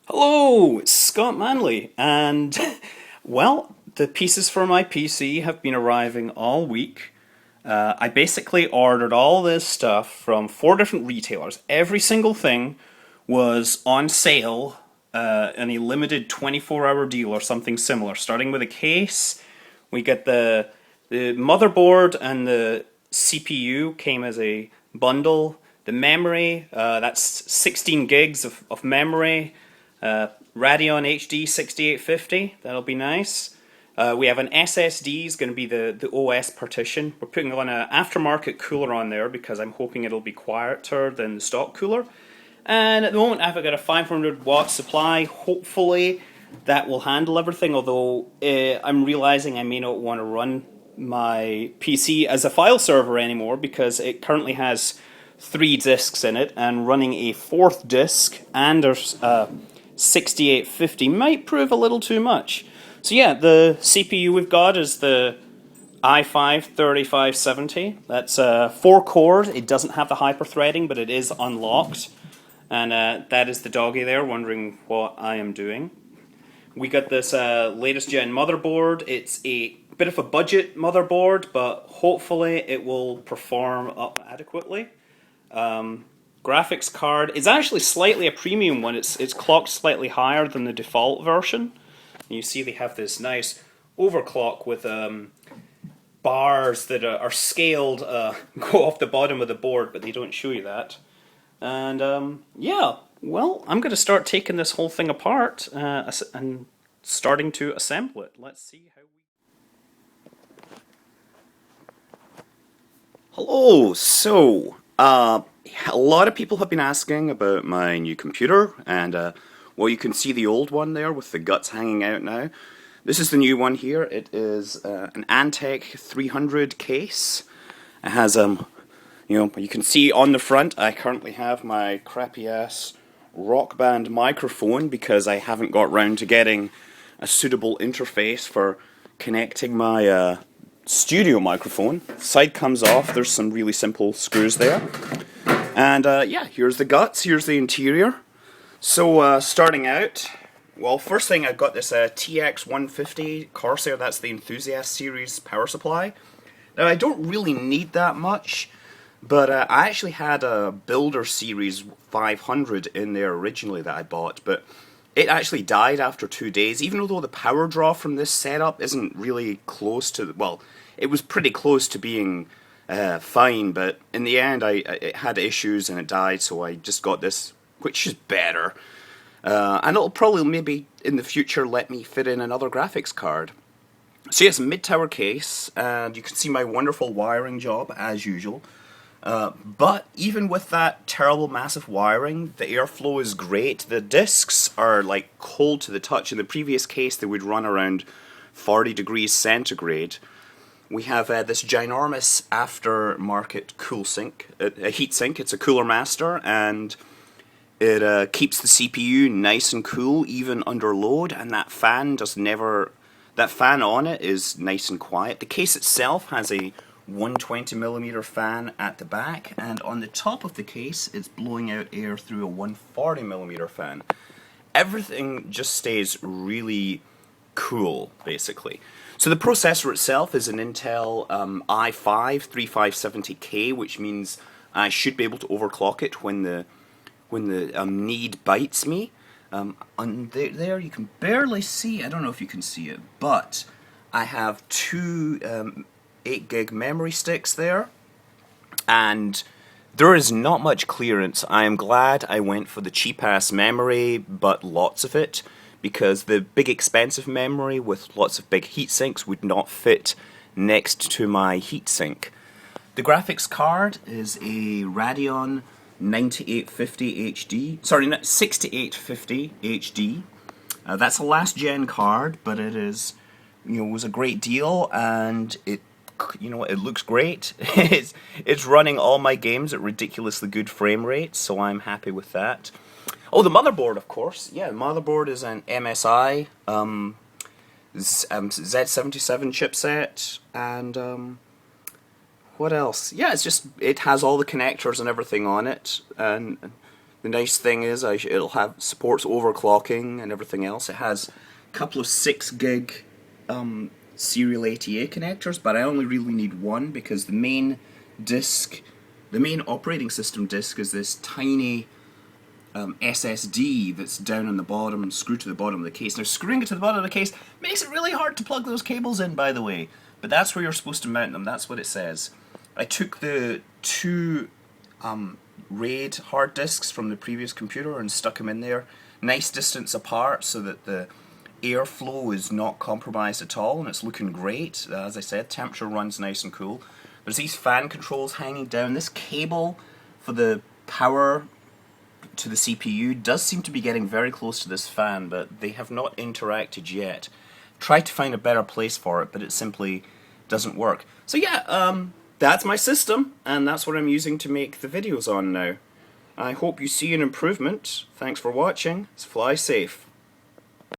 Hello, it's Scott Manley, and well, the pieces for my PC have been arriving all week. I basically ordered all this stuff from four different retailers. Every single thing was on sale in a limited 24-hour deal or something similar. Starting with a case, we get the motherboard and the CPU came as a bundle. The memory, that's 16 gigs of memory. Radeon HD 6850, that'll be nice. We have an SSD, is going to be the OS partition. We're putting on an aftermarket cooler on there because I'm hoping it'll be quieter than the stock cooler. And at the moment I've got a 500 watt supply. Hopefully that will handle everything, although I'm realizing I may not want to run my PC as a file server anymore because it currently has three disks in it, and running a fourth disk and a 6850 might prove a little too much. So yeah, the CPU we've got is the i5-3570. That's 4 cores. It doesn't have the hyper-threading, but it is unlocked. And that is the doggy there, wondering what I am doing. We got this latest gen motherboard. It's a bit of a budget motherboard, but hopefully it will perform up adequately. Graphics card is actually slightly a premium one. It's clocked slightly higher than the default version. You see they have this nice overclock with bars that are scaled, go off the bottom of the board, but they don't show you that. And yeah, well, I'm going to start taking this whole thing apart and starting to assemble it. Let's see how we... Hello. A lot of people have been asking about my new computer, and well, you can see the old one there with the guts hanging out now. This is the new one here. It is an Antec 300 case. It has you can see on the front I currently have my crappy ass Rock Band microphone because I haven't got round to getting a suitable interface for connecting my studio microphone. Side comes off. There's some really simple screws there. And yeah, here's the guts, here's the interior. So starting out, well, first thing I've got this TX150 Corsair, that's the Enthusiast series power supply. Now I don't really need that much, but I actually had a Builder Series 500 in there originally that I bought, but it actually died after 2 days, even though the power draw from this setup isn't really close to, well, it was pretty close to being fine, but in the end it had issues and it died, so I just got this, which is better. And it'll probably maybe in the future let me fit in another graphics card. So yes, mid-tower case, and you can see my wonderful wiring job as usual. But even with that terrible massive wiring, the airflow is great. The discs are like cold to the touch. In the previous case they would run around 40 degrees centigrade. We have this ginormous aftermarket a heat sink. It's a Cooler Master, and it keeps the CPU nice and cool even under load, and that fan on it is nice and quiet. The case itself has a 120mm fan at the back, and on the top of the case it's blowing out air through a 140mm fan. Everything just stays really cool, basically. So the processor itself is an Intel i5-3570K, which means I should be able to overclock it when the need bites me. There you can barely see, I don't know if you can see it, but I have two 8 gig memory sticks there, and there is not much clearance. I am glad I went for the cheap ass memory, but lots of it, because the big expensive memory with lots of big heat sinks would not fit next to my heat sink. The graphics card is a Radeon 6850 HD. That's a last gen card, but it is, was a great deal, and it looks great. it's running all my games at ridiculously good frame rates, so I'm happy with that. Oh, the motherboard, of course. Yeah, the motherboard is an MSI Z77 chipset, and what else? Yeah, it has all the connectors and everything on it, and The nice thing is it'll have supports overclocking and everything else. It has a couple of 6 gig serial ATA connectors, but I only really need one because the main disk, the main operating system disk, is this tiny SSD that's down on the bottom, screwed to the bottom of the case. Now, screwing it to the bottom of the case makes it really hard to plug those cables in, by the way, but that's where you're supposed to mount them. That's what it says. I took the 2 RAID hard disks from the previous computer and stuck them in there, nice distance apart so that the airflow is not compromised at all, and it's looking great. As I said, temperature runs nice and cool. There's these fan controls hanging down. This cable for the power to the CPU does seem to be getting very close to this fan, but they have not interacted yet. Tried to find a better place for it, but it simply doesn't work. So yeah, that's my system, and that's what I'm using to make the videos on now. I hope you see an improvement. Thanks for watching. Fly safe.